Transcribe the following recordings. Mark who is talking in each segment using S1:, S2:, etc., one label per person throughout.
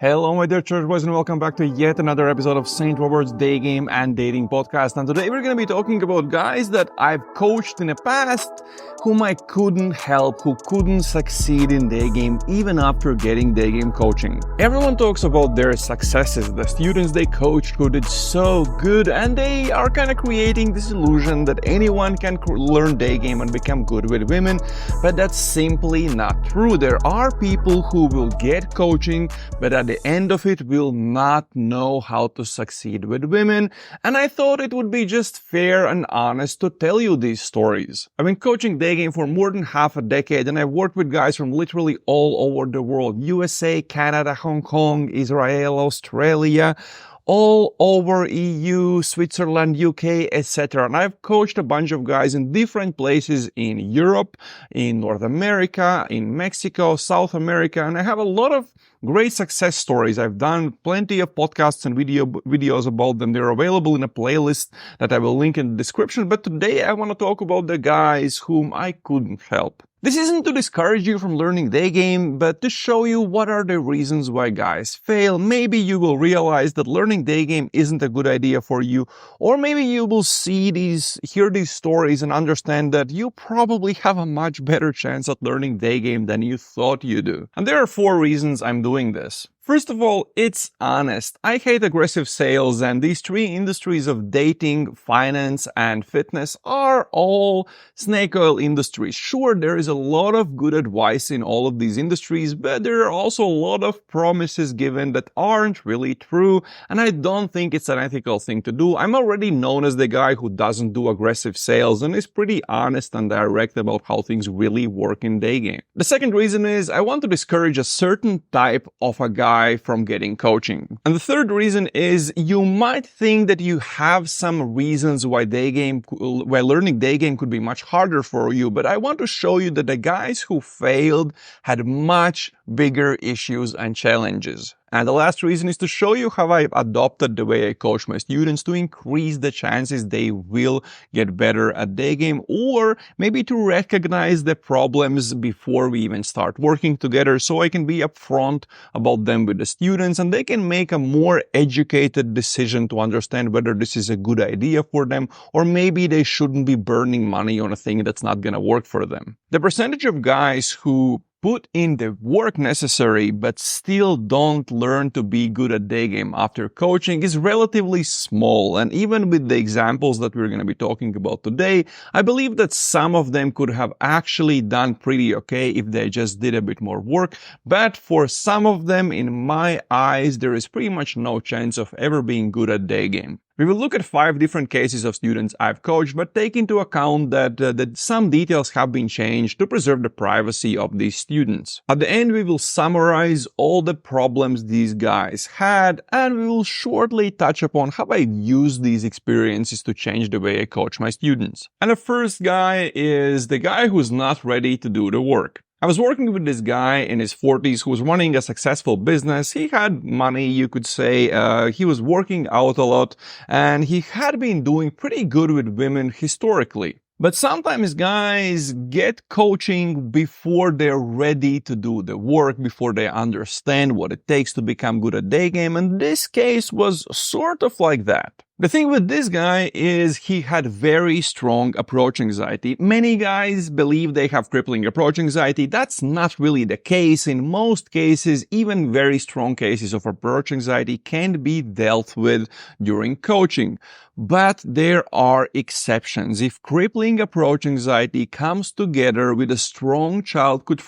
S1: Hello, my dear church boys, and welcome back to yet another episode of St. Robert's Daygame and Dating Podcast. And today we're going to be talking about guys that I've coached in the past whom I couldn't help, who couldn't succeed in Daygame even after getting Daygame coaching. Everyone talks about their successes, the students they coached who did so good, and they are kind of creating this illusion that anyone can learn Daygame and become good with women, but that's simply not true. There are people who will get coaching, but at the end of it will not know how to succeed with women, and I thought it would be just fair and honest to tell you these stories. I've been coaching Daygame for more than half a decade, and I've worked with guys from literally all over the world: USA, Canada, Hong Kong, Israel, Australia, all over EU, Switzerland, UK, etc. And I've coached a bunch of guys in different places in Europe, in North America, in Mexico, South America, and I have a lot of great success stories. I've done plenty of podcasts and videos about them. They're available in a playlist that I will link in the description. But today I want to talk about the guys whom I couldn't help. This isn't to discourage you from learning Daygame, but to show you what are the reasons why guys fail. Maybe you will realize that learning Daygame isn't a good idea for you, or maybe you will hear these stories and understand that you probably have a much better chance at learning Daygame than you thought you do. And there are 4 reasons I'm doing this. First of all, it's honest. I hate aggressive sales, and these 3 industries of dating, finance, and fitness are all snake oil industries. Sure, there is a lot of good advice in all of these industries, but there are also a lot of promises given that aren't really true, and I don't think it's an ethical thing to do. I'm already known as the guy who doesn't do aggressive sales and is pretty honest and direct about how things really work in Daygame. The second reason is I want to discourage a certain type of a guy from getting coaching. And the third reason is you might think that you have some reasons why learning Daygame could be much harder for you, but I want to show you that the guys who failed had much bigger issues and challenges. And the last reason is to show you how I've adopted the way I coach my students to increase the chances they will get better at Daygame, or maybe to recognize the problems before we even start working together, so I can be upfront about them with the students and they can make a more educated decision to understand whether this is a good idea for them, or maybe they shouldn't be burning money on a thing that's not going to work for them. The percentage of guys who put in the work necessary but still don't learn to be good at Daygame after coaching is relatively small, and even with the examples that we're going to be talking about today, I believe that some of them could have actually done pretty okay if they just did a bit more work, but for some of them, in my eyes, there is pretty much no chance of ever being good at Daygame. We will look at 5 different cases of students I've coached, but take into account that some details have been changed to preserve the privacy of these students. At the end, we will summarize all the problems these guys had, and we will shortly touch upon how I used these experiences to change the way I coach my students. And the first guy is the guy who's not ready to do the work. I was working with this guy in his 40s who was running a successful business. He had money, you could say. He was working out a lot, and he had been doing pretty good with women historically. But sometimes guys get coaching before they're ready to do the work, before they understand what it takes to become good at Daygame, and this case was sort of like that. The thing with this guy is he had very strong approach anxiety. Many guys believe they have crippling approach anxiety. That's not really the case. In most cases, even very strong cases of approach anxiety can be dealt with during coaching. But there are exceptions. If crippling approach anxiety comes together with a strong childhood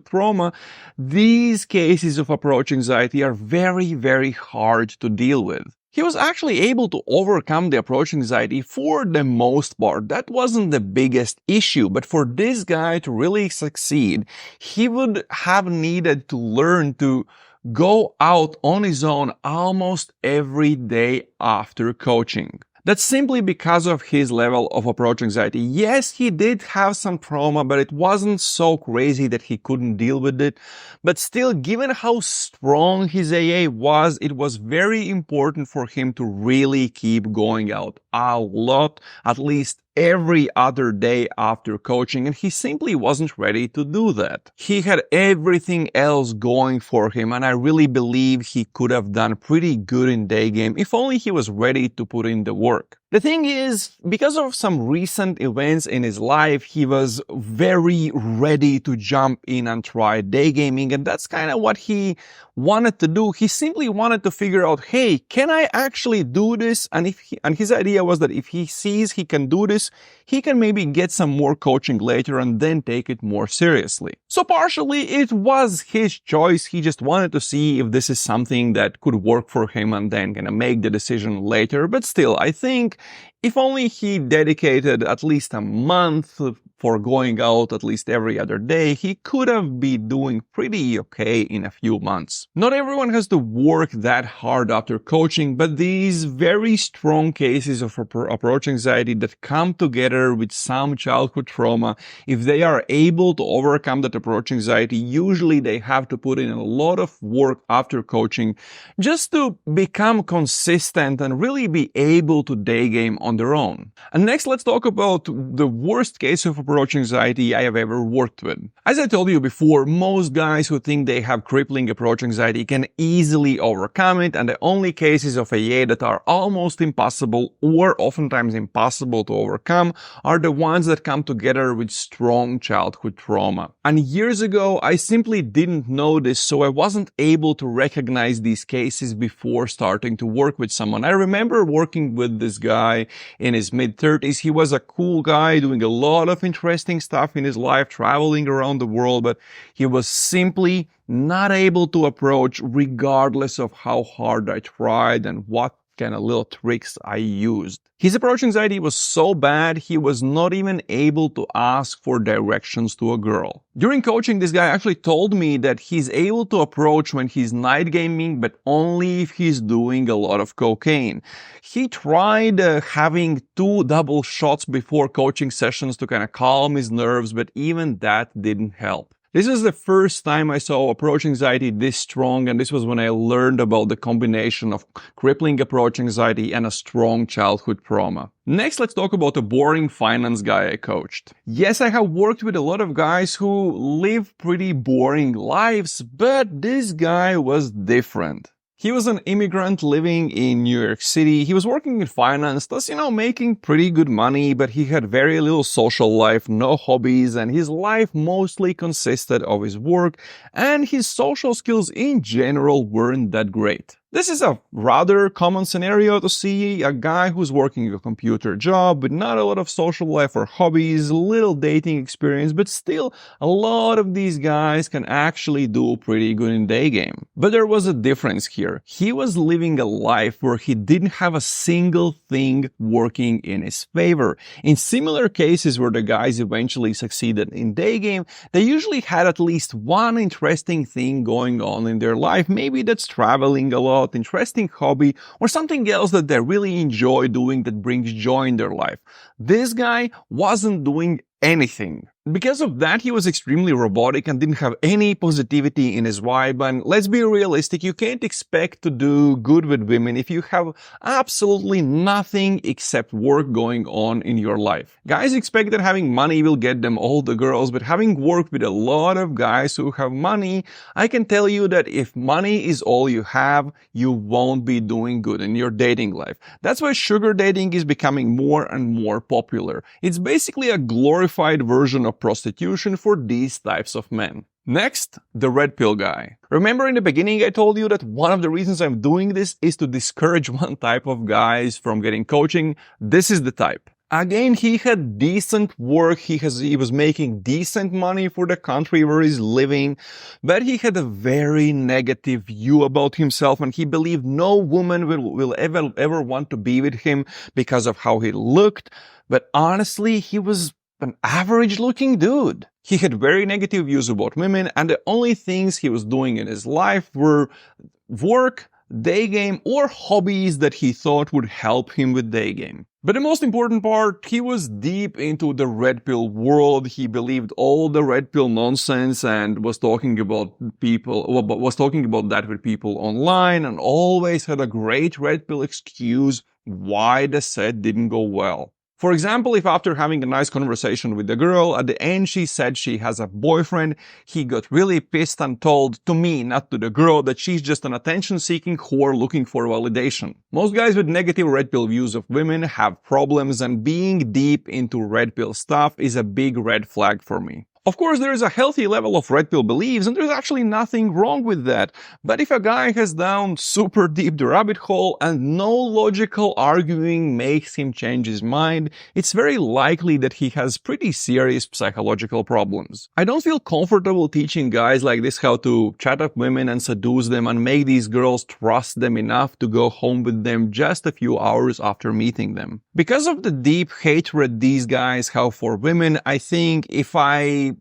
S1: trauma, these cases of approach anxiety are very, very hard to deal with. He was actually able to overcome the approach anxiety for the most part. That wasn't the biggest issue, but for this guy to really succeed, he would have needed to learn to go out on his own almost every day after coaching. That's simply because of his level of approach anxiety. Yes, he did have some trauma, but it wasn't so crazy that he couldn't deal with it. But still, given how strong his AA was, it was very important for him to really keep going out a lot, at least every other day after coaching, and he simply wasn't ready to do that. He had everything else going for him, and I really believe he could have done pretty good in Daygame if only he was ready to put in the work. The thing is, because of some recent events in his life, he was very ready to jump in and try daygaming, and that's kind of what he wanted to do. He simply wanted to figure out, hey, can I actually do this? And his idea was that if he sees he can do this, he can maybe get some more coaching later and then take it more seriously. So partially it was his choice. He just wanted to see if this is something that could work for him and then gonna make the decision later. But still, I think if only he dedicated at least a month for going out at least every other day, he could have been doing pretty okay in a few months. Not everyone has to work that hard after coaching, but these very strong cases of approach anxiety that come together with some childhood trauma, if they are able to overcome that approach anxiety, usually they have to put in a lot of work after coaching just to become consistent and really be able to daygame on their own. And next, let's talk about the worst case of approach anxiety I have ever worked with. As I told you before, most guys who think they have crippling approach anxiety can easily overcome it, and the only cases of AA that are almost impossible or oftentimes impossible to overcome are the ones that come together with strong childhood trauma. And years ago, I simply didn't know this, so I wasn't able to recognize these cases before starting to work with someone. I remember working with this guy in his mid-30s. He was a cool guy doing a lot of interesting stuff in his life, traveling around the world, but he was simply not able to approach regardless of how hard I tried and what kind of little tricks I used. His approach anxiety was so bad, he was not even able to ask for directions to a girl. During coaching, this guy actually told me that he's able to approach when he's night gaming, but only if he's doing a lot of cocaine. He tried having 2 double shots before coaching sessions to kind of calm his nerves, but even that didn't help. This is the first time I saw approach anxiety this strong, and this was when I learned about the combination of crippling approach anxiety and a strong childhood trauma. Next, let's talk about a boring finance guy I coached. Yes, I have worked with a lot of guys who live pretty boring lives, but this guy was different. He was an immigrant living in New York City. He was working in finance, thus, making pretty good money, but he had very little social life, no hobbies, and his life mostly consisted of his work, and his social skills in general weren't that great. This is a rather common scenario to see a guy who's working a computer job with not a lot of social life or hobbies, little dating experience, but still a lot of these guys can actually do pretty good in Daygame. But there was a difference here. He was living a life where he didn't have a single thing working in his favor. In similar cases where the guys eventually succeeded in Daygame, they usually had at least one interesting thing going on in their life. Maybe that's traveling a lot, interesting hobby, or something else that they really enjoy doing that brings joy in their life. This guy wasn't doing anything. Because of that, he was extremely robotic and didn't have any positivity in his vibe. And let's be realistic, you can't expect to do good with women if you have absolutely nothing except work going on in your life. Guys expect that having money will get them all the girls, but having worked with a lot of guys who have money, I can tell you that if money is all you have, you won't be doing good in your dating life. That's why sugar dating is becoming more and more popular. It's basically a glorified version of prostitution for these types of men. Next, the red pill guy. Remember in the beginning I told you that one of the reasons I'm doing this is to discourage one type of guys from getting coaching? This is the type. Again, he had decent work, he was making decent money for the country where he's living, but he had a very negative view about himself, and he believed no woman will ever want to be with him because of how he looked. But honestly, he was an average looking dude. He had very negative views about women, and the only things he was doing in his life were work, Daygame, or hobbies that he thought would help him with Daygame. But the most important part, he was deep into the red pill world. He believed all the red pill nonsense and was talking about that with people online, and always had a great red pill excuse why the set didn't go well. For example, if after having a nice conversation with the girl, at the end she said she has a boyfriend, he got really pissed and told, to me, not to the girl, that she's just an attention-seeking whore looking for validation. Most guys with negative red pill views of women have problems, and being deep into red pill stuff is a big red flag for me. Of course, there is a healthy level of red pill beliefs, and there's actually nothing wrong with that. But if a guy has down super deep the rabbit hole and no logical arguing makes him change his mind, it's very likely that he has pretty serious psychological problems. I don't feel comfortable teaching guys like this how to chat up women and seduce them and make these girls trust them enough to go home with them just a few hours after meeting them. Because of the deep hatred these guys have for women, I think if I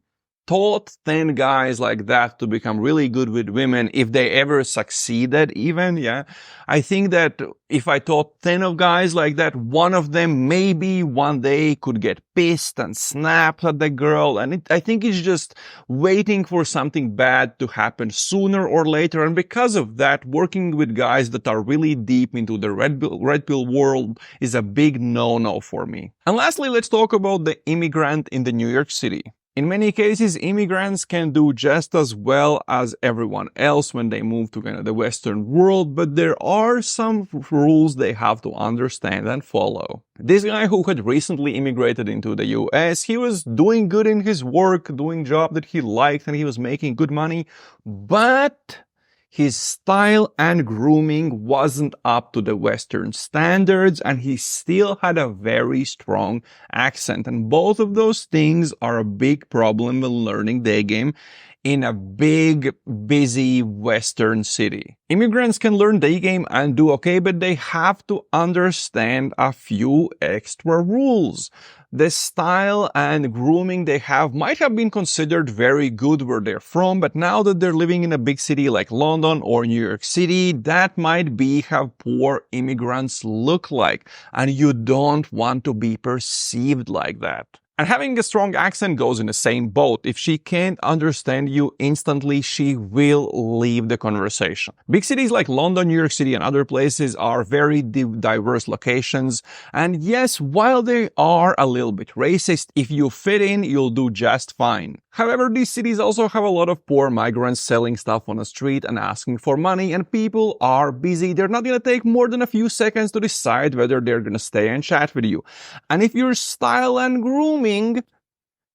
S1: taught 10 guys like that to become really good with women, if they ever succeeded even, yeah, I think that if I taught 10 of guys like that, one of them maybe one day could get pissed and snap at the girl, and I think it's just waiting for something bad to happen sooner or later, and because of that, working with guys that are really deep into the red pill world is a big no-no for me. And lastly, let's talk about the immigrant in the New York City. In many cases, immigrants can do just as well as everyone else when they move to kind of the Western world, but there are some rules they have to understand and follow. This guy who had recently immigrated into the US, he was doing good in his work, doing a job that he liked, and he was making good money, but his style and grooming wasn't up to the Western standards, and he still had a very strong accent. And both of those things are a big problem when learning Daygame in a big, busy Western city. Immigrants can learn Daygame and do okay, but they have to understand a few extra rules. The style and grooming they have might have been considered very good where they're from, but now that they're living in a big city like London or New York City, that might be how poor immigrants look like, and you don't want to be perceived like that. And having a strong accent goes in the same boat. If she can't understand you instantly, she will leave the conversation. Big cities like London, New York City, and other places are very diverse locations. And yes, while they are a little bit racist, if you fit in, you'll do just fine. However, these cities also have a lot of poor migrants selling stuff on the street and asking for money, and people are busy. They're not gonna take more than a few seconds to decide whether they're gonna stay and chat with you. And if your style and grooming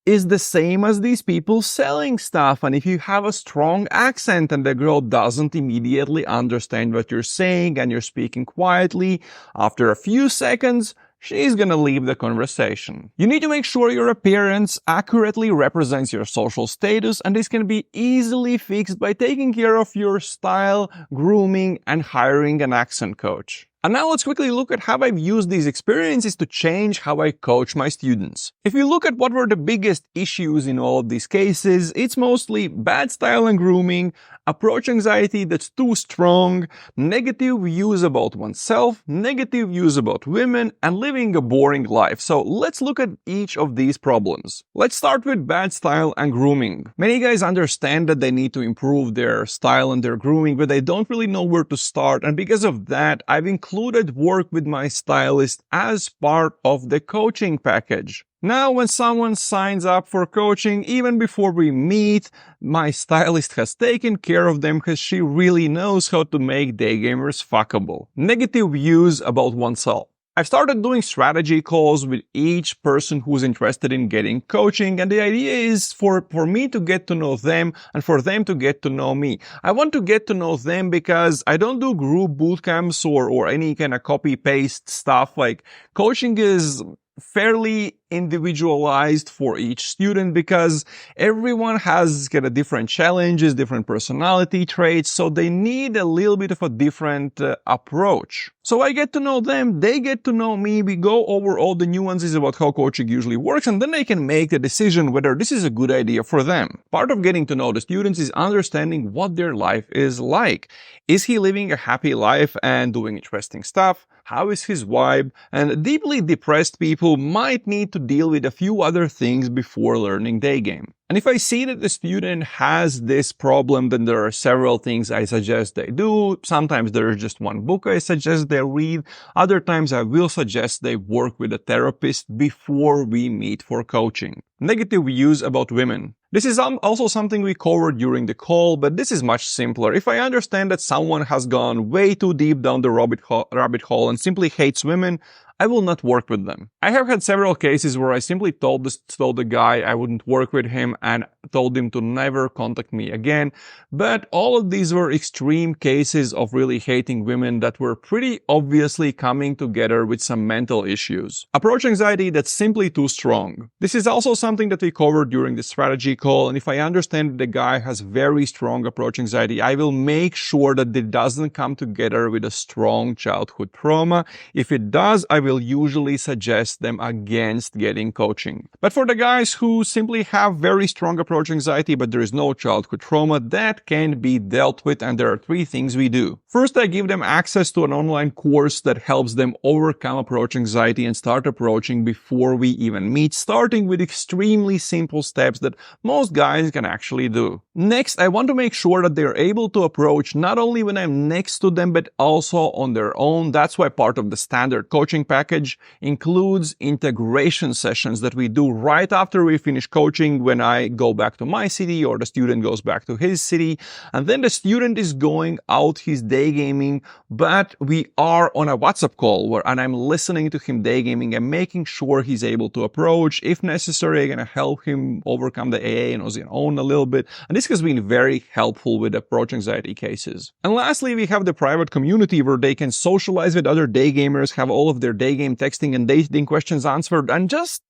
S1: is the same as these people selling stuff, and if you have a strong accent and the girl doesn't immediately understand what you're saying and you're speaking quietly, after a few seconds, she's gonna leave the conversation. You need to make sure your appearance accurately represents your social status, and this can be easily fixed by taking care of your style, grooming, and hiring an accent coach. And now let's quickly look at how I've used these experiences to change how I coach my students. If you look at what were the biggest issues in all of these cases, it's mostly bad style and grooming, approach anxiety that's too strong, negative views about oneself, negative views about women, and living a boring life. So let's look at each of these problems. Let's start with bad style and grooming. Many guys understand that they need to improve their style and their grooming, but they don't really know where to start. And because of that, I've included work with my stylist as part of the coaching package. Now, when someone signs up for coaching, even before we meet, my stylist has taken care of them because she really knows how to make daygamers fuckable. Negative views about oneself. I've started doing strategy calls with each person who's interested in getting coaching, and the idea is for me to get to know them and for them to get to know me. I want to get to know them because I don't do group boot camps or any kind of copy-paste stuff. Like, coaching is fairly individualized for each student because everyone has kind of different challenges, different personality traits, so they need a little bit of a different approach. So I get to know them, they get to know me, we go over all the nuances about how coaching usually works, and then they can make the decision whether this is a good idea for them. Part of getting to know the students is understanding what their life is like. Is he living a happy life and doing interesting stuff? How is his vibe? And deeply depressed people might need to deal with a few other things before learning Daygame. And if I see that the student has this problem, then there are several things I suggest they do. Sometimes there is just one book I suggest they read. Other times I will suggest they work with a therapist before we meet for coaching. Negative views about women. This is also something we covered during the call, but this is much simpler. If I understand that someone has gone way too deep down the rabbit hole and simply hates women, I will not work with them. I have had several cases where I simply told the guy I wouldn't work with him and told him to never contact me again. But all of these were extreme cases of really hating women that were pretty obviously coming together with some mental issues. Approach anxiety that's simply too strong. This is also something that we covered during the strategy call, and if I understand that the guy has very strong approach anxiety, I will make sure that it doesn't come together with a strong childhood trauma. If it does, I will usually suggest them against getting coaching. But for the guys who simply have very strong approach anxiety but there is no childhood trauma, that can be dealt with, and there are three things we do. First, I give them access to an online course that helps them overcome approach anxiety and start approaching before we even meet, starting with extremely simple steps that most guys can actually do. Next, I want to make sure that they're able to approach not only when I'm next to them but also on their own. That's why part of the standard coaching package includes integration sessions that we do right after we finish coaching, when I go back to my city or the student goes back to his city, and then the student is going out his daygaming, but we are on a WhatsApp call and I'm listening to him daygaming and making sure he's able to approach. If necessary, I'm going to help him overcome the AA and on his own a little bit, and this has been very helpful with approach anxiety cases. And lastly, we have the private community where they can socialize with other daygamers, have all of their daygame texting and dating questions answered, and just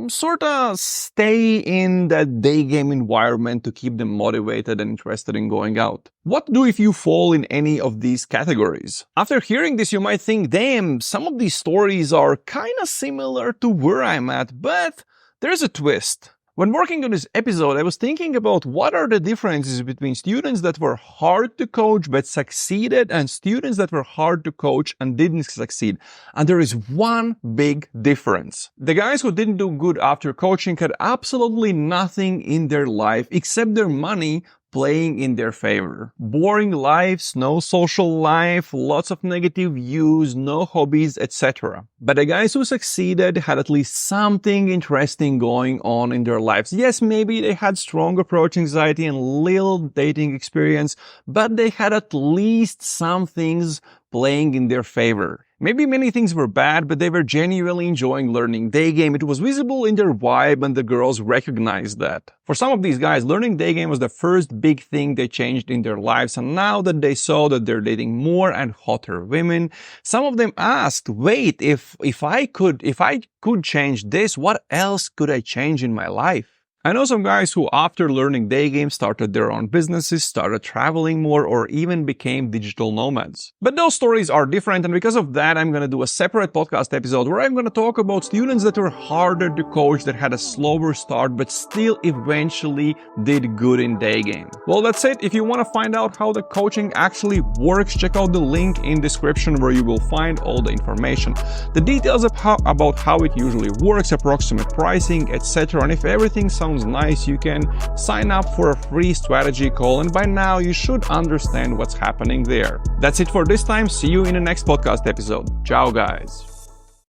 S1: sort of stay in that daygame environment to keep them motivated and interested in going out. What to do if you fall in any of these categories? After hearing this, you might think, damn, some of these stories are kind of similar to where I'm at, but there's a twist. When working on this episode, I was thinking about what are the differences between students that were hard to coach but succeeded and students that were hard to coach and didn't succeed. And there is one big difference. The guys who didn't do good after coaching had absolutely nothing in their life except their money playing in their favor. Boring lives, no social life, lots of negative views, no hobbies, etc. But the guys who succeeded had at least something interesting going on in their lives. Yes, maybe they had strong approach anxiety and little dating experience, but they had at least some things playing in their favor. Maybe many things were bad, but they were genuinely enjoying learning Daygame. It was visible in their vibe and the girls recognized that. For some of these guys, learning Daygame was the first big thing they changed in their lives, and now that they saw that they're dating more and hotter women, some of them asked, wait, if I could change this, what else could I change in my life? I know some guys who, after learning Daygame, started their own businesses, started traveling more, or even became digital nomads. But those stories are different, and because of that, I'm going to do a separate podcast episode where I'm going to talk about students that were harder to coach, that had a slower start, but still eventually did good in Daygame. Well, that's it. If you want to find out how the coaching actually works, check out the link in description where you will find all the information. The details of about how it usually works, approximate pricing, etc. And if everything sounds nice, you can sign up for a free strategy call, and by now you should understand what's happening there. That's it for this time. See you in the next podcast episode. Ciao, guys.